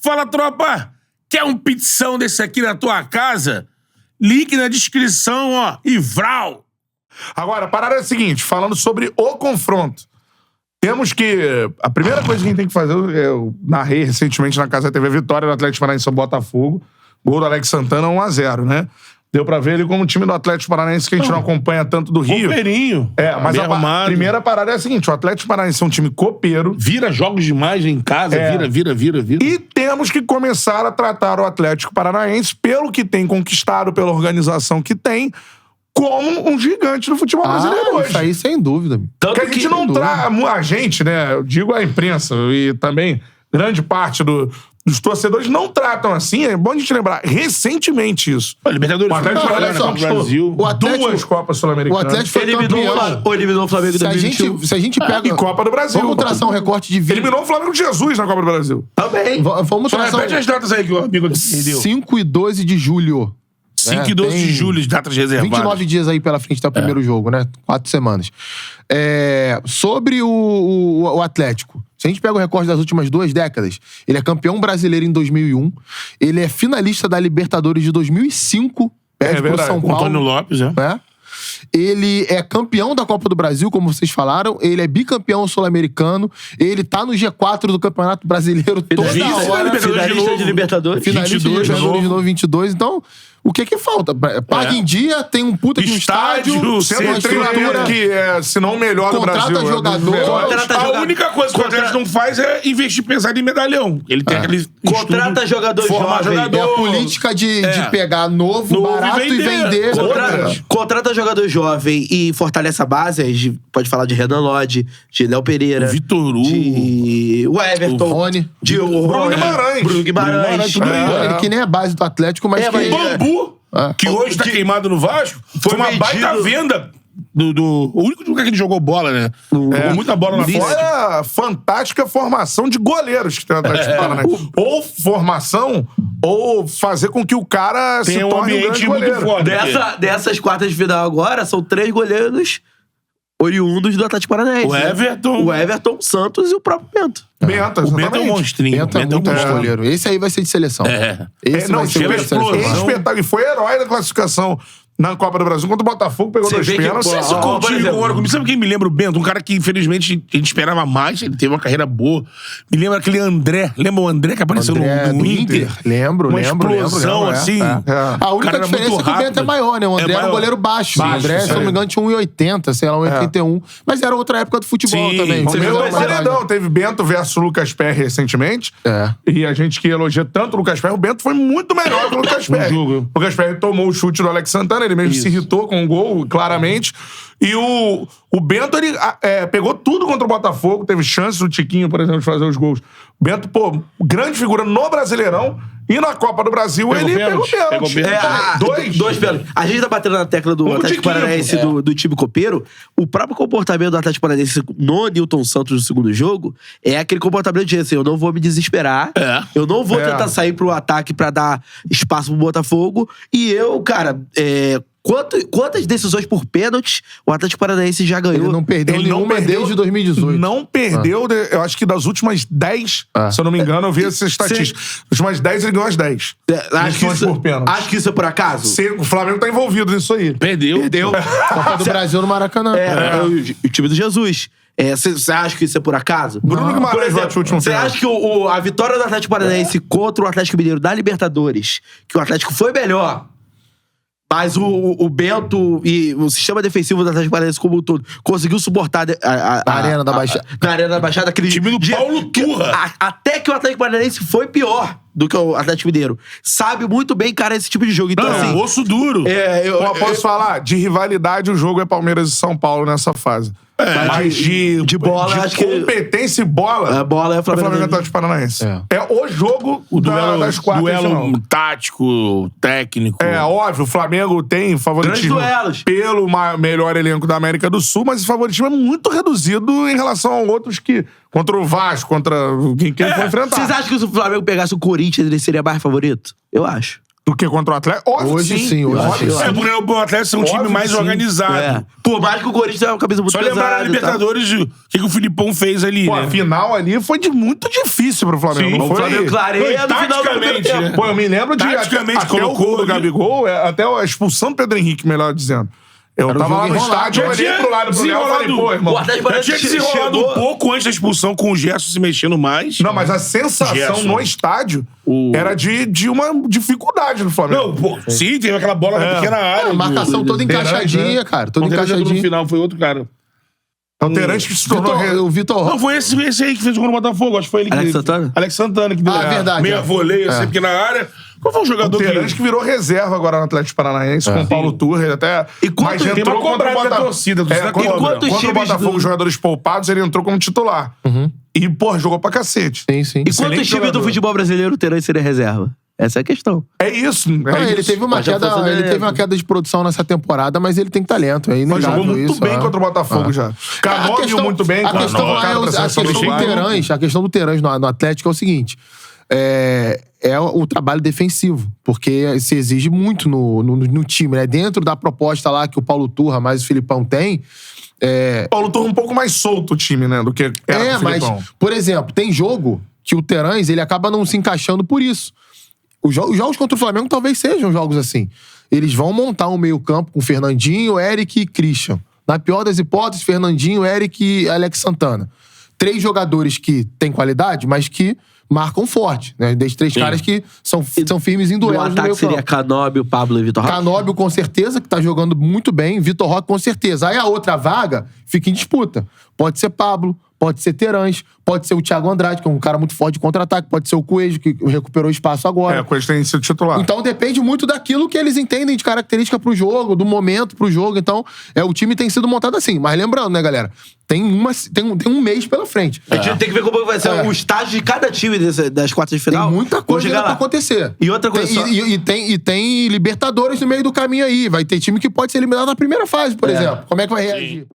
Fala, tropa! Quer um pizzão desse aqui na tua casa? Link na descrição, ó. E vral! Agora, a parada é a seguinte, falando sobre o confronto. Temos que... A primeira coisa que a gente tem que fazer, eu narrei recentemente na Casa da TV, a vitória do Atlético Paranaense sobre o Botafogo. Gol do Alex Santana, 1-0, né? Deu pra ver ele como o time do Atlético Paranaense, que a gente não acompanha tanto do Rio. Copeirinho. Mas a primeira parada é a seguinte, o Atlético Paranaense é um time copeiro. Vira jogos demais em casa, vira. E temos que começar a tratar o Atlético Paranaense, pelo que tem conquistado, pela organização que tem, como um gigante do futebol brasileiro hoje. Isso aí, sem dúvida. Porque a gente não traz... A gente, né? Eu digo a imprensa e também grande parte dos torcedores não tratam assim. É bom a gente lembrar, recentemente isso. O Libertadores o Atlético Paranaense Brasil. Duas Copas Sul-Americanas. O Atlético foi campeão. Eliminou o Flamengo em 2021. Se a gente pega... E Copa do Brasil. Vamos traçar um recorte de 20... Eliminou o Flamengo de Jesus na Copa do Brasil. Também. Vamos Só traçar... repete as datas aí que o amigo perdeu. 5 e 12 de julho. 5 e 12 de julho, datas reservadas. 29 dias aí pela frente do primeiro jogo, né? 4 semanas. Sobre o Atlético. Se a gente pega o recorte das últimas 2 décadas, ele é campeão brasileiro em 2001, ele é finalista da Libertadores de 2005, perde pro São Paulo. Antônio Lopes, Ele é campeão da Copa do Brasil, como vocês falaram. Ele é bicampeão sul-americano. Ele tá no G4 do Campeonato Brasileiro toda hora. Finalista de Libertadores. Finalista de Libertadores de novo, 22. Então, o que falta? Paga em dia, tem um puta de um estádio, sendo um treinador que é, se não o melhor do Brasil. Contrata jogador. A única coisa que o Atlético não faz é investir pesado em medalhão. Ele tem aquele... Contrata jogador jovem. É a política de pegar novo barato e vender. Contrata jogador jovem e fortalece a base. A gente pode falar de Renan Lodge, de Léo Pereira, o Vitor Hugo, de o Everton, o Rony, de Bruno Guimarães. Ele que nem é base do Atlético, mas que... Bambu, que hoje tá queimado no Vasco, foi uma baita venda o único lugar que ele jogou bola, né? Jogou muita bola na frente. Foi a fantástica formação de goleiros que tem o Atlético Paranaense. Ou formação, ou fazer com que o cara tem se um torne ambiente um grande muito goleiro. foda. Dessas quartas de final agora, são 3 goleiros oriundos do Atlético Paranaense. O Everton, o Santos e o próprio Bento. Bento, o Bento é um monstrinho. Bento é muito goleiro. Esse aí vai ser de seleção. Esse vai ser de seleção. E foi herói da classificação na Copa do Brasil contra o Botafogo, pegou 2 pênaltis. Sabe quem me lembra o Bento? Um cara que, infelizmente, a gente esperava mais. Ele teve uma carreira boa. Me lembra aquele André. Lembra o André que apareceu no Inter? Lembro. Uma explosão, assim. A única diferença é que o Bento é maior, né? O André era um goleiro baixo. O André, se não me engano, tinha 1,80, sei lá, 1,81. Mas era outra época do futebol também. Você viu o paredão? Teve Bento versus Lucas Perry recentemente. E a gente que elogia tanto o Lucas Perry, o Bento foi muito melhor que o Lucas Perry. O Lucas Perry tomou o chute do Alex Santana, ele mesmo se irritou com o gol, claramente. E o Bento, ele pegou tudo contra o Botafogo, teve chance do Tiquinho, por exemplo, de fazer os gols. O Bento, grande figura no Brasileirão e na Copa do Brasil, ele pegou pênalti. Dois pênaltis. A gente tá batendo na tecla do Atlético Paranaense do time copeiro. O próprio comportamento do Atlético Paranaense no Newton Santos no segundo jogo é aquele comportamento de assim, eu não vou me desesperar, eu não vou tentar sair pro ataque pra dar espaço pro Botafogo, e eu, cara, quantas decisões por pênaltis o Atlético Paranaense já ganhou? Ele não perdeu nenhuma desde 2018. Não perdeu, eu acho que das últimas 10, se eu não me engano, eu vi essa estatística. Das últimas 10, ele ganhou as 10. Acho que isso é por acaso? O Flamengo tá envolvido nisso aí. Perdeu. Copa do Brasil no Maracanã. O time do Jesus. Você acha que isso é por acaso? Bruno Guimarães bate o último Você acha que a vitória do Atlético Paranaense contra o Atlético Mineiro da Libertadores, que o Atlético foi melhor, mas o Bento e o sistema defensivo do Atlético Paranaense como um todo conseguiu suportar a Arena da Baixada. Na Arena da Baixada, aquele time do Paulo Turra. Até que o Atlético Paranaense foi pior do que o Atlético Mineiro. Sabe muito bem, cara, esse tipo de jogo. Então, assim, osso duro. Eu posso falar, de rivalidade, o jogo é Palmeiras e São Paulo nessa fase. Mas de bola, acho que competência e bola. A bola é Flamengo e Atlético Paranaense. É o jogo das quartas. Duelo tático, técnico. Óbvio, o Flamengo tem favoritismo pelo melhor elenco da América do Sul, mas o favoritismo é muito reduzido em relação a outros que... Contra o Vasco, contra quem ele for enfrentar. Vocês acham que se o Flamengo pegasse o Corinthians, ele seria mais favorito? Eu acho. Do que contra o Atlético? Hoje sim, hoje Óbvio. sim. É, por exemplo, o Atlético ser um time Óbvio mais que sim. organizado. Por mais que o Corinthians tenha uma camisa muito Só pesada. lembrar na e tal. Libertadores o que o Filipão fez ali, Pô, a né? final ali foi muito difícil pro Flamengo. Sim, não o foi? Flamengo clareia no final do primeiro taticamente, tempo. né? Pô, eu me lembro de Taticamente até colocou o gol do ali. Gabigol, até a expulsão do Pedro Henrique, melhor dizendo. Eu Era um tava jogo lá no enrolado. estádio, eu Já olhei tinha pro lado pro Léo e falei, pô, irmão. O Atlético Já Paranaense tinha que se enrolado um pouco antes da expulsão com o Gerson se mexendo mais. Não, mas a sensação Gerson. no estádio era de uma dificuldade no Flamengo. Não, pô, sim, teve aquela bola na pequena área. A marcação toda encaixadinha, cara. Toda encaixadinha. No final foi outro cara. É o Terence que se tornou... O Vitor Não, Roque. foi esse aí que fez o gol no Botafogo. Acho que foi ele que... Alex Santana? Alex Santana que deu. Verdade. Meia voleio, assim, pequena área. Qual foi o O jogador Terence que virou reserva agora no Atlético Paranaense com o Paulo Turra. Ele até... E quanto- mas tem entrou uma contra o cobrada da Botafogo. torcida, a torcida cobra. quantos Contra o times Botafogo, do- os jogadores poupados, ele entrou como titular. E, pô, jogou pra cacete. Sim, sim. E quantos Excelente times do jogador. futebol brasileiro terão seria reserva? Essa é a questão. É isso. Não, ele teve uma Mas já queda, foi ele teve uma queda de produção nessa temporada, mas ele tem talento. É Mas inegável jogou muito isso, bem é. contra o Botafogo já. Canóbio muito bem. A questão convocado é pra a seleção questão do brasileira. Terãs, a questão do Terãs no Atlético é o seguinte. É o trabalho defensivo, porque se exige muito no time, né? Dentro da proposta lá que o Paulo Turra mais o Filipão tem. Paulo Turra um pouco mais solto o time, né? Do que era com o Mas, Filipão. por exemplo, tem jogo que o Terãs ele acaba não se encaixando por isso. Os jogos contra o Flamengo talvez sejam jogos assim. Eles vão montar um meio-campo com Fernandinho, Eric e Christian. Na pior das hipóteses, Fernandinho, Eric e Alex Santana. 3 jogadores que têm qualidade, mas que marcam forte, né? Desses 3 caras que são firmes em No duelos no ataque meio seria campo. Canóbio, Pablo e Vitor Roque? Canóbio, com certeza, que tá jogando muito bem. Vitor Roque, com certeza. Aí a outra vaga fica em disputa. Pode ser Pablo, pode ser Terãs, pode ser o Thiago Andrade, que é um cara muito forte de contra-ataque, pode ser o Coelho, que recuperou espaço agora. Com eles tem sido titular. Então depende muito daquilo que eles entendem de característica pro jogo, do momento pro jogo. Então, o time tem sido montado assim. Mas lembrando, né, galera? Tem um mês pela frente. A gente tem que ver como vai ser o estágio de cada time das quartas de final. Tem muita Vamos coisa chegar ainda pra lá. acontecer. E outra coisa só- tem Libertadores no meio do caminho aí. Vai ter time que pode ser eliminado na primeira fase, por exemplo. Como é que vai reagir?